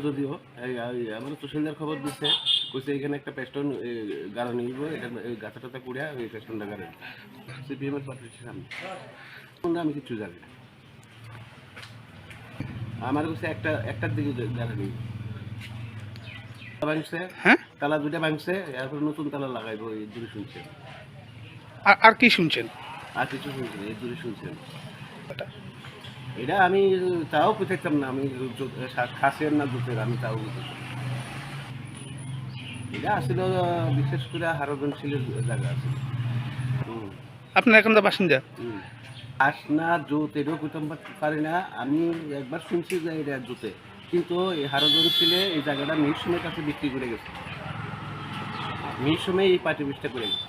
যদিও আমার সোশ্যাল খবর দিচ্ছে কইছে এখানে একটা পেস্টন গাড়া নিব গাছাটা কুড়িয়া ওই পেস্টনটা গাড়ে সিপিএমের পাঠিয়েছি আমি কিছু জানি না আমার কাছে একটার দিকে গাড়া নিব ভাঙছে হ্যাঁ তালা দুইটা ভাঙছে এরপর নতুন তালা লাগাইবো এই দূরে শুনছেন আর কি শুনছেন আর কিছু শুনছেন এই দূরে শুনছেন এটা আমি তাও বুঝাইতাম না আমি খাসের না দুধের আমি তাও বুঝাইতাম এটা আসলে বিশেষ করে হারজনশীলের জায়গা আছে আপনার এখানকার বাসিন্দা আসনা জোত এটাও বুঝতাম পারি না আমি একবার শুনছি যে এটা জোতে কিন্তু এই হারজনশীলে এই জায়গাটা মিরসুমের কাছে বিক্রি করে গেছে মিরসুমে এই পার্টি বিশটা করে গেছে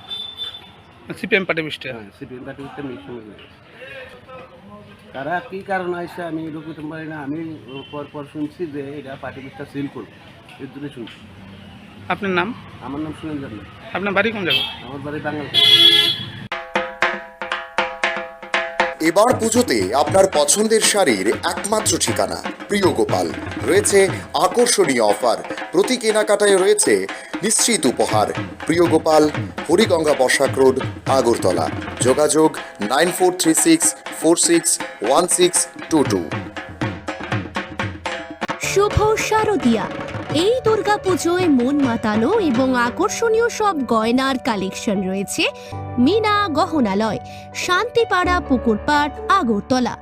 সিপিএম পার্টি বিশটা হ্যাঁ সিপিএম পার্টি বিশটা মিরসুমে করে গেছে তারা কী কারণ আসছে আমি এটা বুঝতে পারি না আমি পর শুনছি যে এটা পার্টি বিশটা সিল করবো এর জন্য শুনছি আপনার নাম আমার নাম সুনীল জানা আপনার বাড়ি কোন জায়গা আমার বাড়ি বাঙাল এবার পুজোতে আপনার পছন্দের শাড়ির একমাত্র ঠিকানা প্রিয় গোপাল রয়েছে আকর্ষণীয় অফার প্রতি কেনাকাটায় রয়েছে নিশ্চিত উপহার প্রিয় গোপাল হরিগঙ্গা বসাক রোড আগরতলা যোগাযোগ 9436461622 শুভ শারদিয়া এই দুর্গাপুজোয় মন মাতানো এবং আকর্ষণীয় সব গয়নার কালেকশন রয়েছে মিনা গহনালয়, শান্তিপাড়া, পুকুরপাড়, আগরতলা।